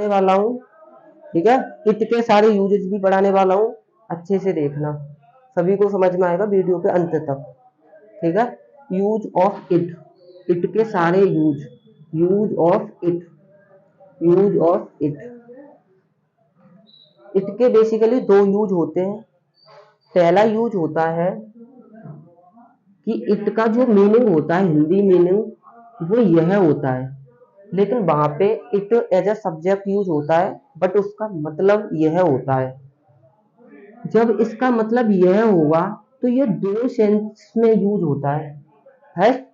पढ़ाने वाला हूँ, ठीक है। इट के सारे यूजेस भी पढ़ाने वाला हूँ, अच्छे से देखना, सभी को समझ में आएगा वीडियो के अंत तक, ठीक है। यूज ऑफ इट, इट के सारे use, use of it, use of it. It के बेसिकली दो यूज होते हैं। पहला यूज होता है कि इट का जो मीनिंग होता है, हिंदी मीनिंग वो यह होता है, लेकिन वहां पे it as a subject use होता है, बट उसका मतलब यह होता है। जब इसका मतलब यह होगा तो ये दो सेंस में यूज होता है। फर्स्ट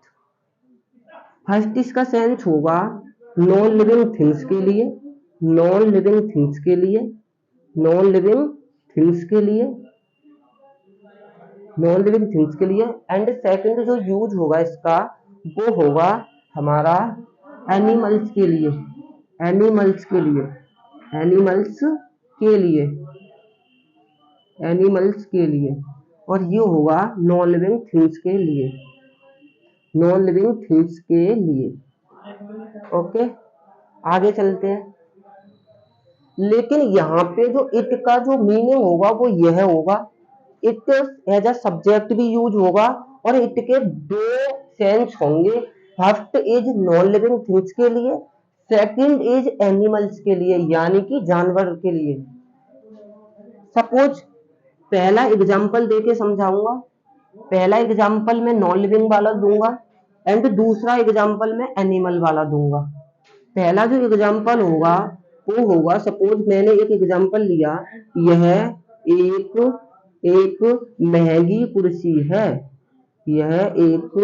फर्स्ट इसका सेंस होगा नॉन लिविंग थिंग्स के लिए, नॉन लिविंग थिंग्स के लिए, नॉन लिविंग थिंग्स के लिए, नॉन लिविंग थिंग्स के लिए। एंड सेकंड जो यूज होगा इसका वो होगा हमारा एनिमल्स के लिए, एनिमल्स के लिए, एनिमल्स के लिए, एनिमल्स के लिए। और ये होगा नॉन लिविंग थिंग्स के लिए, नॉन लिविंग थिंग्स के लिए। ओके, आगे चलते हैं। लेकिन यहाँ पे जो इट का जो मीनिंग होगा वो यह होगा, इट एज अ सब्जेक्ट भी यूज होगा और इट के दो सेंस होंगे। First is non living things के लिए, सेकंड इज एनिमल्स के लिए, यानी कि जानवर के लिए। सपोज पहला एग्जांपल देके समझाऊंगा, पहला एग्जांपल मैं नॉन लिविंग वाला दूंगा एंड दूसरा एग्जांपल मैं एनिमल वाला दूंगा। पहला जो एग्जांपल होगा वो होगा, सपोज मैंने एक एग्जांपल लिया, यह एक एक महंगी कुर्सी है, यह एक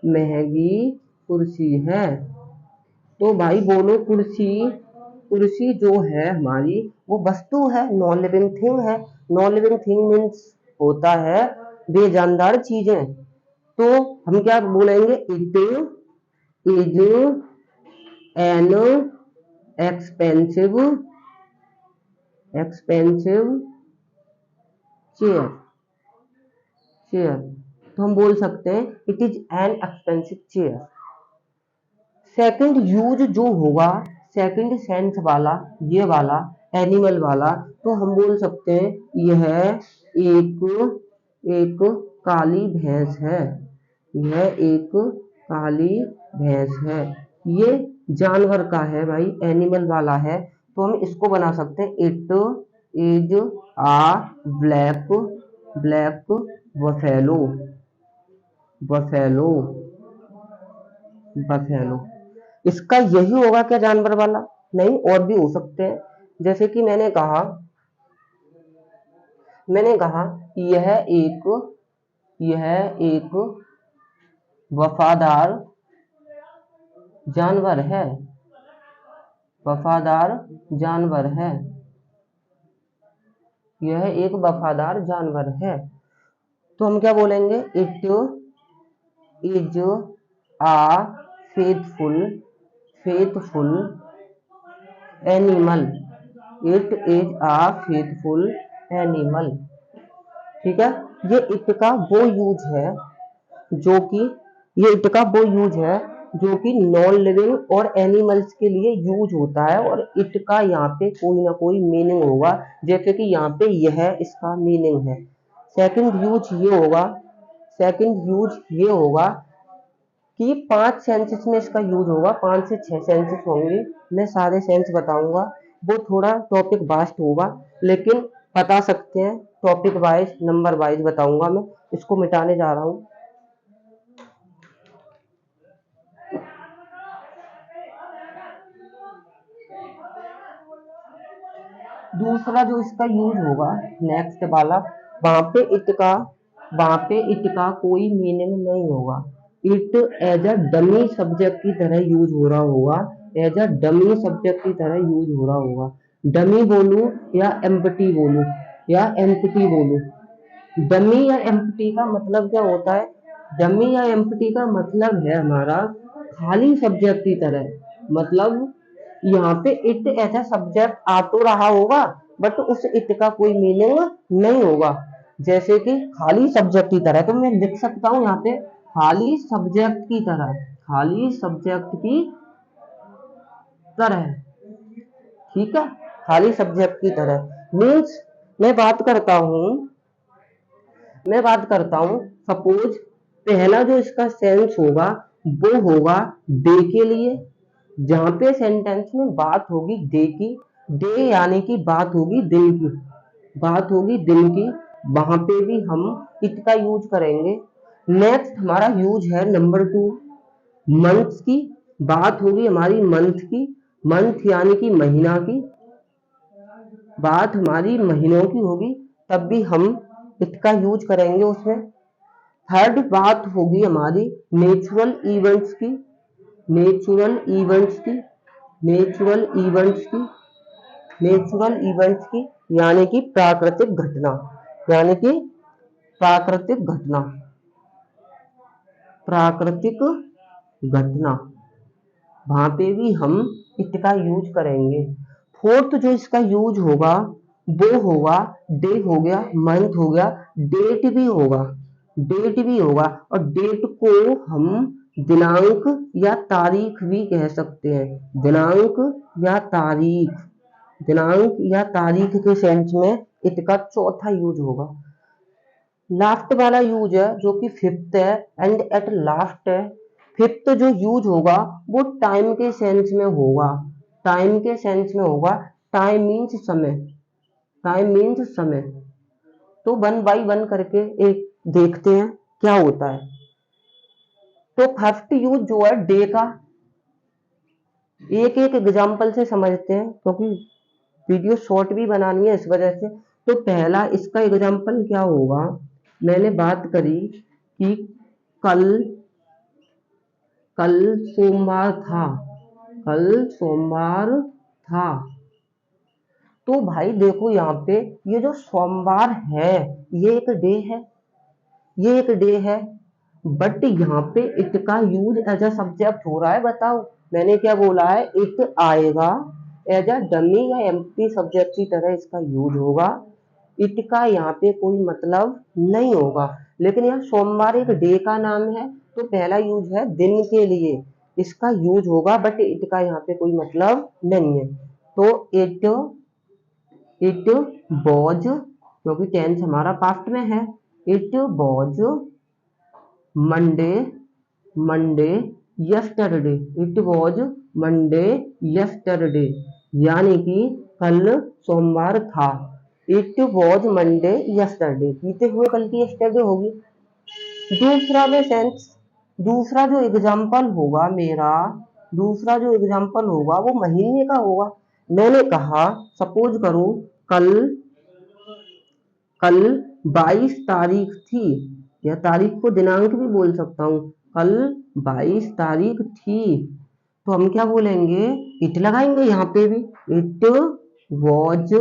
महंगी कुर्सी है। तो भाई बोलो कुर्सी, कुर्सी जो है हमारी वो वस्तु है, नॉन लिविंग थिंग है। नॉन लिविंग थिंग मीन्स होता है बेजानदार चीजें। तो हम क्या बोलेंगे, it is an expensive, expensive chair, chair. तो हम बोल सकते हैं it is an expensive chair. Second use जो होगा, सेकंड सेंस वाला, ये वाला एनिमल वाला, तो हम बोल सकते हैं यह एक एक काली भैंस है, यह एक काली भैंस है। ये जानवर का है भाई, एनिमल वाला है, तो हम इसको बना सकते हैं it is a black, black buffalo, buffalo, buffalo. इसका यही होगा क्या जानवर वाला? नहीं, और भी हो सकते हैं। जैसे कि मैंने कहा यह एक वफादार जानवर है, वफादार जानवर है, यह एक वफादार जानवर है। तो हम क्या बोलेंगे, it is a faithful, faithful animal, it is a faithful animal. ठीक है, ये इट का वो यूज है जो कि, ये इट का वो यूज है जो कि नॉन लिविंग और एनिमल्स के लिए यूज होता है, और इट का यहाँ पे कोई ना कोई मीनिंग होगा, जैसे कि यहाँ पे यह इसका मीनिंग है। सेकंड यूज ये होगा, सेकंड यूज ये होगा कि 5 सेंसेस में इसका यूज होगा, 5 से 6 सेंसेस होंगे। मैं सारे सेंस बताऊंगा, वो थोड़ा टॉपिक वास्ट होगा, लेकिन बता सकते हैं टॉपिक वाइज, नंबर वाइज बताऊंगा। मैं इसको मिटाने जा रहा हूँ। दूसरा जो इसका यूज होगा नेक्स्ट वाला, वहां पे इट का कोई मीनिंग नहीं होगा। It as a dummy subject की तरह यूज हो रहा होगा, एज अ डमी सब्जेक्ट की तरह यूज हो रहा होगा। डमी बोलूं या एम्प्टी बोलूं, या एम्प्टी बोलूं, डमी या एम्प्टी का मतलब क्या होता है? डमी या एम्प्टी का मतलब है हमारा खाली सब्जेक्ट की तरह। मतलब यहाँ पे इट एज अ सब्जेक्ट आ तो रहा होगा, बट उस इट का कोई मीनिंग नहीं होगा। जैसे कि खाली सब्जेक्ट की तरह, तो मैं लिख सकता हूँ यहाँ पे खाली सब्जेक्ट की तरह, खाली सब्जेक्ट की तरह। ठीक है, खाली सब्जेक्ट की तरह। मीन्स मैं बात करता हूं सपोज पहला जो इसका सेंस होगा वो होगा डे के लिए, जहां पे सेंटेंस में बात होगी डे की, डे यानी कि बात होगी दिन की, बात होगी दिन की, वहां पे भी हम इट का यूज करेंगे। नेक्स्ट हमारा यूज है नंबर 2, मंथ की, बात होगी हमारी मंथ की, मंथ यानी कि महीना की, बात हमारी महीनों की होगी, तब भी हम इट का यूज करेंगे उसमें। थर्ड बात होगी हमारी नेचुरल इवेंट्स की, नेचुरल इवेंट्स की, नेचुरल इवेंट्स की, नेचुरल इवेंट्स की, यानी कि प्राकृतिक घटना, यानी कि प्राकृतिक घटना, प्राकृतिक घटना, वहां पे भी हम इट का यूज करेंगे। फोर्थ जो इसका यूज होगा वो होगा डे हो गया, मंथ हो गया, डेट भी होगा, डेट भी होगा, और डेट को हम दिनांक या तारीख भी कह सकते हैं, दिनांक या तारीख, दिनांक या तारीख के सेंस में इट का चौथा यूज होगा। लास्ट वाला यूज है जो कि फिफ्थ है एंड एट लास्ट है। फिफ्थ जो यूज होगा वो टाइम के सेंस में होगा, टाइम के सेंस में होगा, टाइम मीन्स समय, टाइम मीन्स समय। तो 1 बाई 1 करके एक देखते हैं क्या होता है। तो फर्स्ट यूज जो है डे का, एक एक एग्जाम्पल से समझते हैं क्योंकि वीडियो शॉर्ट भी बनानी है इस वजह से। तो पहला इसका एग्जाम्पल क्या होगा, मैंने बात करी कि कल कल सोमवार था, कल सोमवार था। तो भाई देखो यहाँ पे ये जो सोमवार है ये एक डे है, ये एक डे है, बट यहाँ पे इट का यूज एज अ सब्जेक्ट हो रहा है। बताओ मैंने क्या बोला है, इट आएगा एज अ डमी या एम्प्टी सब्जेक्ट की तरह इसका यूज होगा, इट का यहाँ पे कोई मतलब नहीं होगा। लेकिन यहाँ सोमवार एक डे का नाम है तो पहला यूज है दिन के लिए, इसका यूज होगा, बट इट का यहाँ पे कोई मतलब नहीं है। तो इट वॉज, क्योंकि टेंस हमारा पास्ट में है, it was Monday, Monday yesterday, it was Monday yesterday, यानी कि कल सोमवार था। इट वॉज मंडे यस्टरडे, बीते हुए कल की यस्टरडे होगी। दूसरा में सेंस, दूसरा जो एग्जाम्पल होगा मेरा, दूसरा जो एग्जाम्पल होगा वो महीने का होगा। मैंने कहा सपोज करो कल कल 22 तारीख थी, या तारीख को दिनांक भी बोल सकता हूँ, कल 22 तारीख थी, तो हम क्या बोलेंगे, इट लगाएंगे यहाँ पे भी, इट वॉज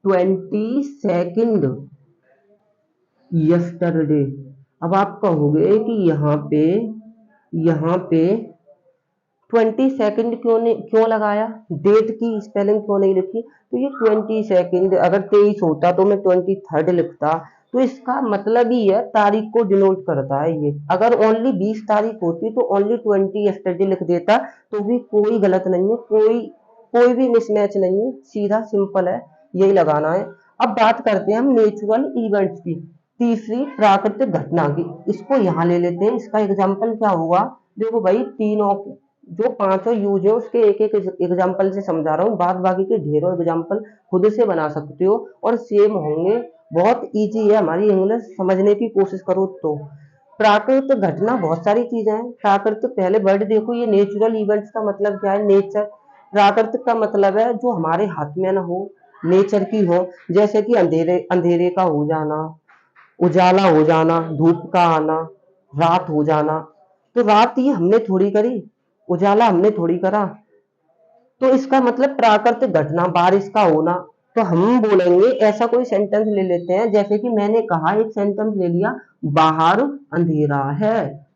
22nd यस्टरडे। अब आप कहोगे कि यहाँ पे 22nd क्यों लगाया, डेट की स्पेलिंग क्यों नहीं लिखी, तो ये 22nd, अगर 23 होता तो मैं 23rd लिखता, तो इसका मतलब ही है तारीख को डिनोट करता है ये। अगर ओनली 20 तारीख होती तो ओनली 20 यस्टरडे लिख देता, तो भी कोई गलत नहीं है, कोई भी मिसमैच नहीं है, सीधा सिंपल है, यही लगाना है। अब बात करते हैं हम नेचुरल इवेंट्स की, तीसरी प्राकृतिक घटना की, इसको यहाँ ले लेते हैं। इसका एग्जाम्पल क्या हुआ, देखो भाई तीनों जो पांचों यूज है उसके एक एक एग्जाम्पल से समझा रहा हूँ, बाद बाकी के ढेरों एग्जाम्पल खुद से बना सकते हो और सेम होंगे, बहुत इजी है, हमारी इंग्लिश समझने की कोशिश करो तो। प्राकृतिक घटना बहुत सारी चीजें हैं। प्राकृतिक, पहले वर्ड देखो, ये नेचुरल इवेंट्स का मतलब क्या है, नेचर। प्राकृतिक का मतलब है जो हमारे हाथ में ना हो, नेचर की हो, जैसे कि अंधेरे अंधेरे का हो जाना, उजाला हो जाना, धूप का आना, रात हो जाना। तो रात ये हमने थोड़ी करी, उजाला हमने थोड़ी करा, तो इसका मतलब प्राकृतिक घटना, बारिश का होना। तो हम बोलेंगे, ऐसा कोई सेंटेंस ले लेते हैं, जैसे कि मैंने कहा, एक सेंटेंस ले लिया, बाहर अंधेरा है,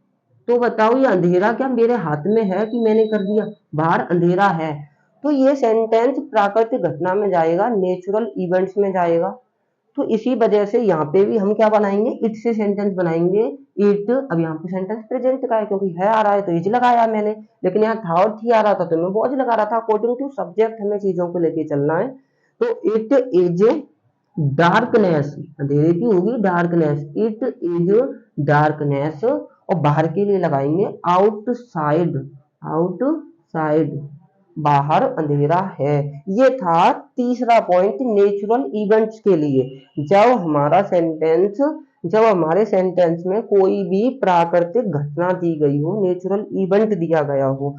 तो बताओ ये अंधेरा क्या मेरे हाथ में है कि मैंने कर दिया, बाहर अंधेरा है। तो ये सेंटेंस प्राकृतिक घटना में जाएगा, नेचुरल इवेंट्स में जाएगा। तो इसी वजह से यहाँ पे भी हम क्या बनाएंगे, इट से सेंटेंस बनाएंगे। इट, अब यहाँ पे सेंटेंस प्रेजेंट का है क्योंकि है आ रहा है तो इज लगाया मैंने, लेकिन यहाँ था और थी आ रहा था तो मैं वॉज लगा रहा था। अकॉर्डिंग टू सब्जेक्ट हमें चीजों को लेके चलना है। तो इट इज डार्कनेस, अंधेरे की होगी डार्कनेस, इट इज डार्कनेस, और बाहर के लिए लगाएंगे आउटसाइड, आउटसाइड, बाहर अंधेरा है। ये था तीसरा पॉइंट नेचुरल इवेंट्स के लिए। जब हमारे सेंटेंस में कोई भी प्राकृतिक घटना दी गई हो, नेचुरल इवेंट दिया गया हो।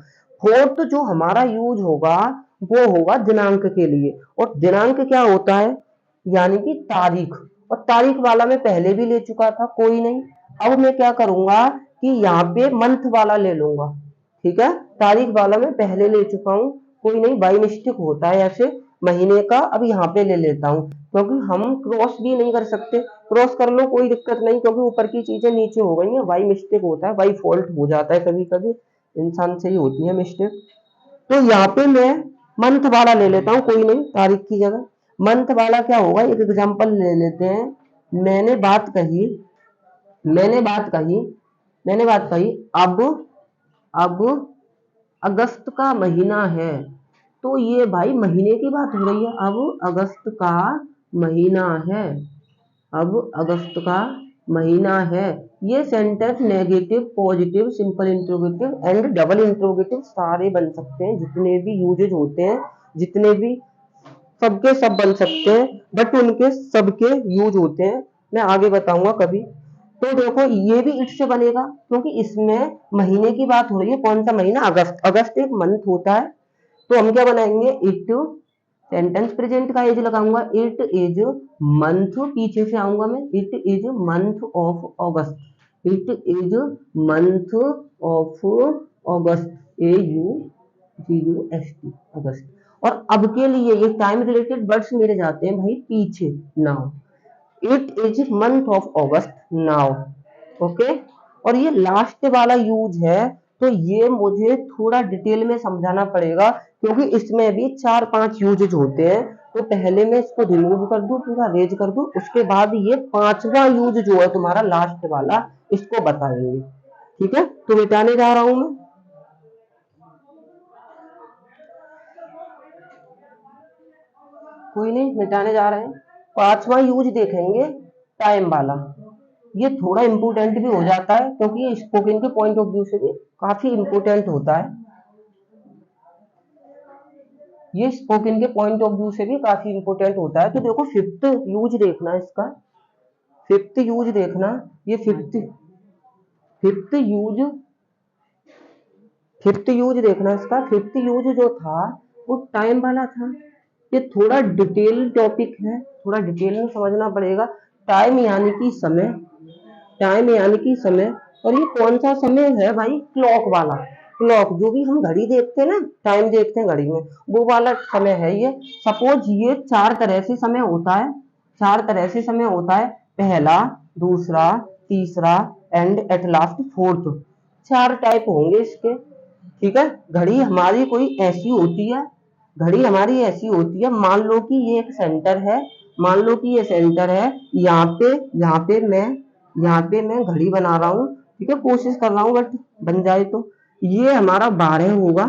फोर्थ जो हमारा यूज होगा वो होगा दिनांक के लिए, और दिनांक क्या होता है, यानी कि तारीख, और तारीख वाला मैं पहले भी ले चुका था, कोई नहीं। अब मैं क्या करूंगा कि यहाँ पे मंथ वाला ले लूंगा, ठीक है। तारीख वाला मैं पहले ले चुका हूँ, कोई नहीं, बाई मिस्टेक होता है ऐसे। महीने का अब यहाँ पे ले लेता हूँ, क्योंकि हम क्रॉस भी नहीं कर सकते। क्रॉस कर लो कोई दिक्कत नहीं, क्योंकि ऊपर की चीजें नीचे हो गई हैं, बाई मिस्टेक होता है, बाई फॉल्ट हो जाता है, कभी कभी इंसान से ही होती है मिस्टेक। तो यहाँ पे मैं मंथ वाला ले लेता हूँ, कोई नहीं, तारीख की जगह मंथ वाला क्या होगा, एक एग्जांपल ले लेते हैं। मैंने बात कही मैंने बात कही मैंने बात कही अब अगस्त का महीना है, तो ये भाई महीने की बात हो रही है। अब अगस्त का महीना है, अब अगस्त का महीना है। ये sentence negative, positive, simple interrogative and double interrogative सारे बन सकते हैं, जितने भी यूजेज होते हैं, जितने भी सबके सब बन सकते हैं, बट उनके सबके यूज होते हैं, मैं आगे बताऊंगा कभी। तो देखो ये भी इट से बनेगा, क्योंकि इसमें महीने की बात हो रही है। कौन सा महीना, अगस्त, अगस्त एक मंथ होता है। तो हम क्या बनाएंगे, इट, सेंटेंस प्रेजेंट का एज लगाऊंगा, इट इज मंथ, पीछे से आऊंगा मैं, it is month of August, it is month of August, AUGUST, अगस्त। और अब के लिए ये टाइम रिलेटेड वर्ड्स मेरे जाते हैं भाई पीछे, now, it is month of August now, okay. और ये लास्ट वाला यूज है, तो ये मुझे थोड़ा डिटेल में समझाना पड़ेगा, क्योंकि इसमें भी 4-5 यूजेज होते हैं। तो पहले मैं इसको रिमूव कर दूं, पूरा रेज कर दूं, उसके बाद ये 5वां यूज जो है तुम्हारा लास्ट वाला, इसको बताएंगे, ठीक है। तो मिटाने जा रहा हूं मैं, कोई नहीं, मिटाने जा रहे हैं। 5वां यूज देखेंगे, टाइम वाला। ये थोड़ा इंपोर्टेंट भी हो जाता है, क्योंकि ये स्पोकन के पॉइंट ऑफ व्यू से भी काफी इंपोर्टेंट होता है। ये स्पोकन के पॉइंट ऑफ व्यू से भी काफी इंपोर्टेंट होता है। तो देखो फिफ्थ यूज देखना इसका, फिफ्थ यूज देखना, ये फिफ्थ यूज फिफ्थ यूज देखना इसका। फिफ्थ यूज जो था वो टाइम वाला था। ये थोड़ा डिटेल टॉपिक है, थोड़ा डिटेल में समझना पड़ेगा। टाइम यानी कि समय, टाइम यानी कि समय, और ये कौन सा समय है भाई, क्लॉक वाला। क्लॉक, जो भी हम घड़ी देखते हैं ना, टाइम देखते हैं घड़ी में, वो वाला समय है ये। सपोज ये 4 तरह से समय होता है, 4 तरह से समय होता है, पहला, दूसरा, तीसरा and at last fourth. 4 type होंगे इसके, ठीक है। घड़ी हमारी कोई ऐसी होती है, घड़ी हमारी ऐसी होती है, मान लो कि ये एक सेंटर है, मान लो कि ये सेंटर है, यहाँ पे मैं घड़ी बना रहा हूँ, ठीक है, कोशिश कर रहा हूँ बट बन जाए तो। ये हमारा 12 होगा,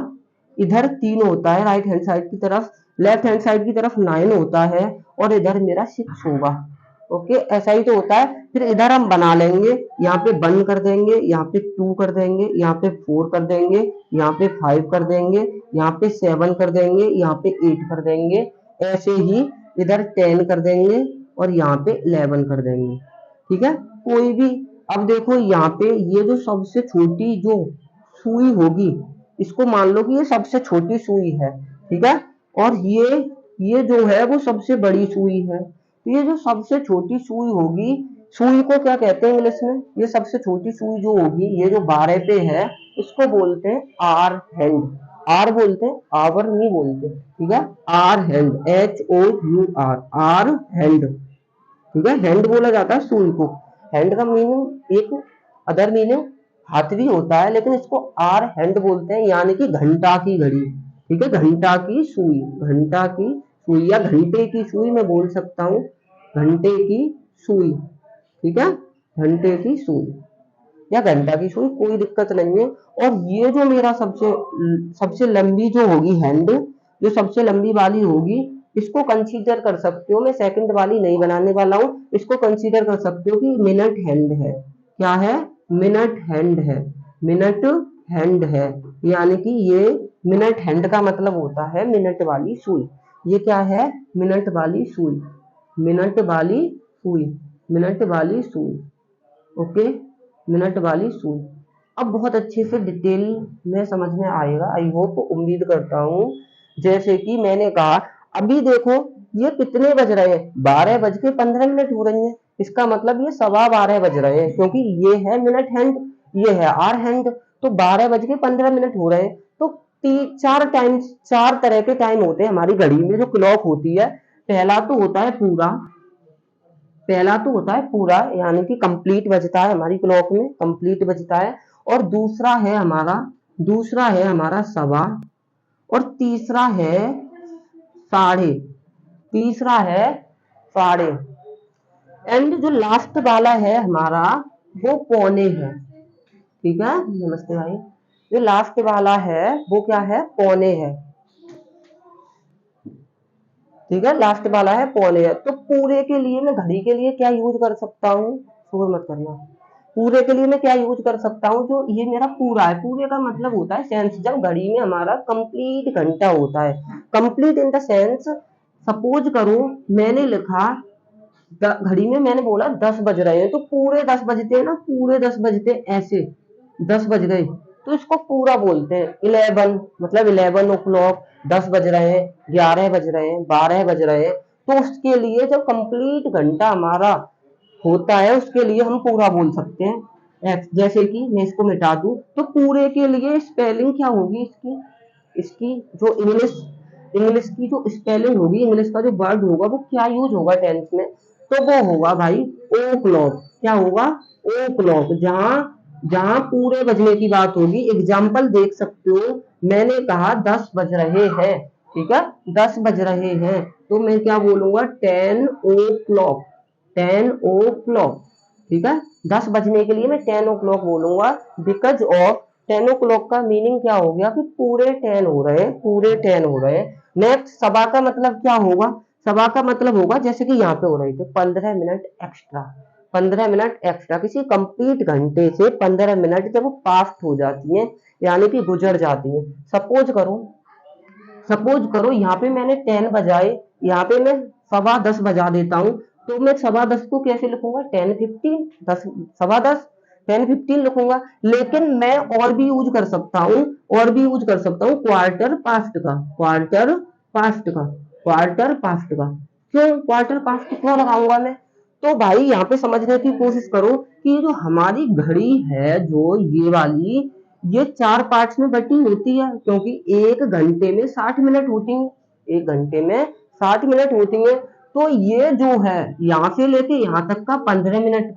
इधर 3 होता है राइट हैंड साइड की तरफ, लेफ्ट हैंड साइड की तरफ 9 होता है, और इधर मेरा 6 होगा, ओके। ऐसा ही तो होता है। फिर इधर हम बना लेंगे, यहाँ पे 1 कर देंगे, यहाँ पे 2 कर देंगे, यहाँ पे 4 कर देंगे, यहाँ पे 5 कर देंगे, यहाँ पे 7 कर देंगे, यहाँ पे 8 कर देंगे, ऐसे ही इधर 10 कर देंगे, और यहाँ पे 11 कर देंगे, ठीक है। कोई भी, अब देखो यहाँ पे ये जो सबसे छोटी जो सुई होगी, इसको मान लो कि ये सबसे छोटी सुई है, ठीक है। और ये जो है वो सबसे बड़ी सुई है। तो ये जो सबसे छोटी सुई होगी, सुई को क्या कहते हैं इंग्लिश में, ये सबसे छोटी सुई जो होगी, ये जो 12 पे है, इसको बोलते हैं आर हैंड। आर बोलते हैं, आवर नहीं बोलते, ठीक है। Hour hand, HOUR, hour hand, ठीक है। हैंड बोला जाता है सुई को। हैंड का मीनिंग एक अदर मीनिंग हाथ भी होता है, लेकिन इसको आर हैंड बोलते हैं, यानी कि घंटा की घड़ी, ठीक है। घंटा की सुई, घंटा की सुई या घंटे की सुई मैं बोल सकता हूँ, घंटे की सुई, ठीक है, घंटे की सुई या घंटा की सुई, कोई दिक्कत नहीं है। और ये जो मेरा सबसे सबसे लंबी जो होगी हैंड, जो सबसे लंबी वाली होगी, इसको कंसीडर कर सकते हो, मैं सेकंड वाली नहीं बनाने वाला हूँ, इसको कंसीडर कर सकते हो कि मिनट हैंड है। क्या है? मिनट हैंड है, मिनट हैंड है, यानी कि ये मिनट हैंड का मतलब होता है मिनट वाली सुई। ये क्या है? मिनट वाली सुई, मिनट वाली सुई, मिनट वाली सुई, ओके, मिनट वाली सुई। अब बहुत अच्छे से डिटेल में समझ में आएगा, आई होप, उम्मीद करता हूँ। जैसे कि मैंने कहा, अभी देखो ये कितने बज रहे हैं, 12:15 हो रही हैं, इसका मतलब ये 12:15 बज रहे हैं, क्योंकि ये है मिनट हैंड, ये है आवर हैंड, तो 12:15 हो रहे हैं। तो चार तरह के टाइम होते हैं हमारी घड़ी में, जो क्लॉक होती है। पहला तो होता है पूरा, पहला तो होता है पूरा, यानी कि कंप्लीट बजता है हमारी क्लॉक में, कंप्लीट बजता है। और दूसरा है हमारा सवा, और तीसरा है साढ़े, तीसरा है साढ़े, एंड जो लास्ट वाला है हमारा वो पौने है, ठीक है। नमस्ते भाई। जो लास्ट वाला है वो क्या है? पौने है, ठीक है, लास्ट वाला है पौने है। तो पूरे के लिए मैं घड़ी के लिए क्या यूज कर सकता हूँ? शोर मत करना। पूरे के लिए मैं क्या यूज कर सकता हूँ? जो ये मेरा पूरा है, पूरे का मतलब होता है सेंस, जब घड़ी में हमारा कंप्लीट घंटा होता है, complete in the sense, suppose करो मैंने लिखा घड़ी में, मैंने बोला 10 बज रहे हैं, तो पूरे 10 बजते हैं ना, पूरे 10 बजते हैं, ऐसे 10 बज गए, तो इसको पूरा बोलते हैं 11, मतलब 11 o'clock, 10 बज रहे हैं, 11 बज रहे हैं, 12 बज रहे हैं। तो उसके लिए जब कंप्लीट घंटा हमारा होता है, उसके लिए हम पूरा बोल सकते हैं। जैसे कि मैं इसको मिटा दूं, तो पूरे के लिए स्पेलिंग क्या होगी इसकी? इसकी जो इंग्लिश की जो स्पेलिंग होगी, इंग्लिश का जो वर्ड होगा, वो क्या यूज होगा टेंस में? तो वो होगा भाई ओ क्लॉक। क्या होगा? ओ क्लॉक। जहां जहां पूरे बजने की बात होगी, एग्जाम्पल देख सकते हो, मैंने कहा 10 बज रहे हैं, ठीक है, 10 बज रहे हैं, तो मैं क्या बोलूंगा? 10 o'clock, 10 o'clock, ठीक है। 10 बजने के लिए मैं 10 o'clock बोलूंगा, बिकॉज ऑफ 10 o'clock का मीनिंग क्या हो गया कि पूरे 10 हो रहे हैं, पूरे 10 हो रहे हैं। नेक्स्ट, सवा का मतलब क्या होगा? सवा का मतलब होगा, जैसे कि यहाँ पे हो रही थी 15 मिनट एक्स्ट्रा, 15 मिनट एक्स्ट्रा, किसी कंप्लीट घंटे से 15 मिनट जब वो पास्ट हो जाती है, यानी कि गुजर जाती है। सपोज करो यहाँ पे मैंने 10 बजाए, यहाँ पे मैं 10:15 बजा देता हूँ, तो मैं 10:15 को कैसे लिखूंगा? 10:15, 10, 10:15, 10:15 लिखूंगा। लेकिन मैं और भी यूज कर सकता हूँ, और भी यूज कर सकता हूँ क्वार्टर पास्ट का, क्वार्टर पास्ट का, क्वार्टर पास्ट का। क्यों क्वार्टर पास्ट क्यों लगाऊंगा मैं? तो भाई यहाँ पे समझने की कोशिश करो कि ये जो हमारी घड़ी है, जो ये वाली, ये 4 पार्ट्स में बटी होती है, क्योंकि एक घंटे में 60 मिनट होती है, एक घंटे में 60 मिनट होती है। तो ये जो है यहाँ से लेके यहाँ तक का 15 मिनट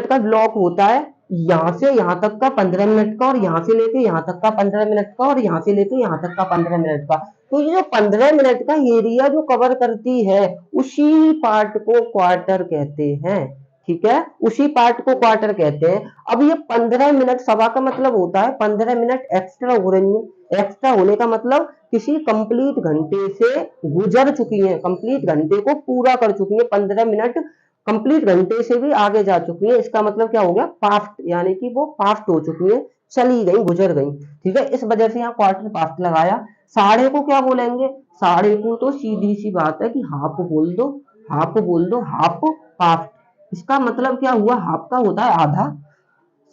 का ब्लॉक होता है, यहाँ से यहाँ तक का 15 मिनट का, और यहाँ से लेके यहाँ तक का 15 मिनट का, और यहाँ से लेके यहाँ तक का 15 मिनट का। तो ये जो 15 मिनट का एरिया जो कवर करती है, उसी पार्ट को क्वार्टर कहते हैं, ठीक है, उसी पार्ट को क्वार्टर कहते हैं। अब ये 15 मिनट, सवा का मतलब होता है 15 मिनट एक्स्ट्रा हो रही है। एक्स्ट्रा होने का मतलब किसी कंप्लीट घंटे से गुजर चुकी है, कंप्लीट घंटे को पूरा कर चुकी है, 15 मिनट कंप्लीट घंटे से भी आगे जा चुकी है। इसका मतलब क्या हो गया? पास्ट, यानी कि वो पास्ट हो चुकी है, चली गई, गुजर गई, ठीक है। इस वजह से यहाँ क्वार्टर पास्ट लगाया। साढ़े को क्या बोलेंगे? साढ़े को तो सीधी सी बात है कि हाफ बोल दो, हाफ बोल दो, हाफ पास्ट। इसका मतलब क्या हुआ? हाफ का होता है आधा,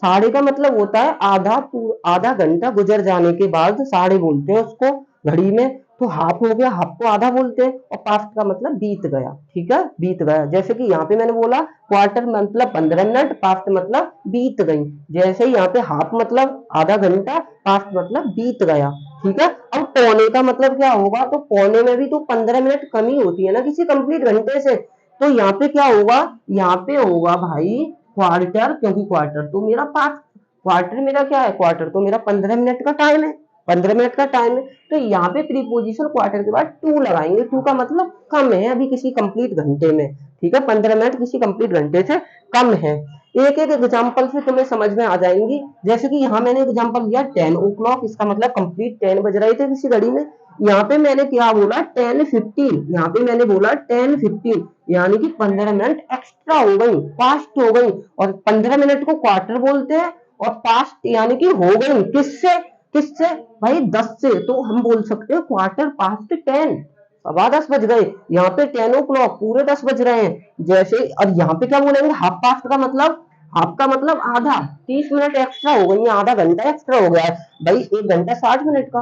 साढ़े का मतलब होता है आधा, आधा घंटा गुजर जाने के बाद साढ़े बोलते हैं उसको घड़ी में। तो हाफ हो गया, हाफ को आधा बोलते हैं, और पास्ट का मतलब बीत गया, ठीक है, बीत गया। जैसे कि यहाँ पे मैंने बोला क्वार्टर मतलब 15 मिनट, पास्ट मतलब बीत गई। जैसे ही यहाँ पे हाफ मतलब आधा घंटा, पास्ट मतलब बीत गया, ठीक है। अब पौने का मतलब क्या होगा? तो पौने में भी तो 15 मिनट कमी होती है ना किसी कंप्लीट घंटे से। तो यहाँ पे क्या होगा? यहाँ पे होगा भाई क्वार्टर, क्योंकि क्वार्टर तो मेरा पास्ट, क्वार्टर मेरा क्या है? क्वार्टर तो मेरा 15 मिनट का टाइम है, 15 मिनट का टाइम है, तो यहाँ पे प्रीपोजिशन क्वार्टर के बाद टू लगाएंगे। टू का मतलब कम है अभी किसी कंप्लीट घंटे में, ठीक है, 15 मिनट किसी कंप्लीट घंटे से कम है। एक एक एग्जाम्पल से तुम्हें समझ में आ जाएंगी। जैसे कि यहाँ मैंने एग्जाम्पल लिया 10 ओ क्लॉक, इसका मतलब कंप्लीट 10 बज रहे थे किसी घड़ी में। यहाँ पे मैंने क्या बोला 10:15, यहाँ पे मैंने बोला 10:15, यानी कि 15 मिनट एक्स्ट्रा हो गई, पास्ट हो गई। और 15 मिनट को क्वार्टर बोलते हैं, और पास्ट यानी कि हो गई किससे, किससे भाई 10 से, तो हम बोल सकते हैं क्वार्टर पास्ट 10, 10:15 बज गए। यहाँ पे 10 ओ क्लॉक पूरे 10 बज रहे हैं जैसे। और यहाँ पे क्या बोलेंगे हाफ पास्ट का मतलब, हाफ का मतलब आधा, 30 मिनट एक्स्ट्रा हो गई, आधा घंटा एक्स्ट्रा हो गया है भाई। 1 घंटा 60 मिनट का,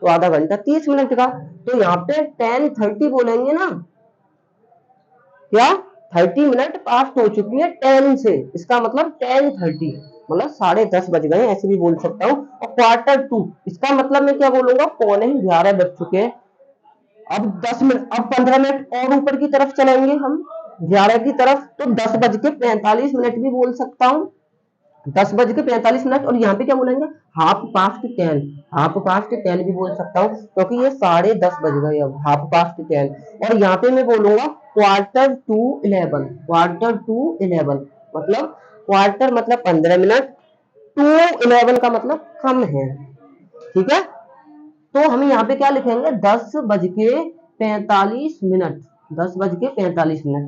तो आधा घंटा 30 मिनट का। तो यहाँ पे 10:30 बोलेंगे ना, क्या 30 मिनट पास्ट हो चुकी है 10 से, इसका मतलब 10:30 मतलब 10:30 बज गए, ऐसे भी बोल सकता हूँ। और क्वार्टर टू, इसका मतलब मैं क्या बोलूंगा 11:15 बज चुके हैं। अब 10 मिनट, अब 15 मिनट और ऊपर की तरफ चलेंगे हम 11 की तरफ, तो 10:45 भी बोल सकता हूँ, 10:45। और यहाँ पे क्या बोलेंगे हाफ पास्ट 10, हाफ पास्ट 10 भी बोल सकता हूँ, क्योंकि ये 10:30 बज गए अब, हाफ पास्ट 10। और यहाँ पे मैं बोलूंगा क्वार्टर टू 11, क्वार्टर टू 11 मतलब, क्वार्टर मतलब 15 मिनट, टू 11 का मतलब कम है, ठीक है। तो हम यहाँ पे क्या लिखेंगे 10:45, 10:45।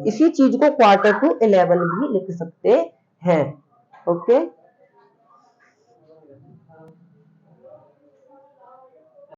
इसी चीज को क्वार्टर टू 11 भी लिख सकते हैं, ओके।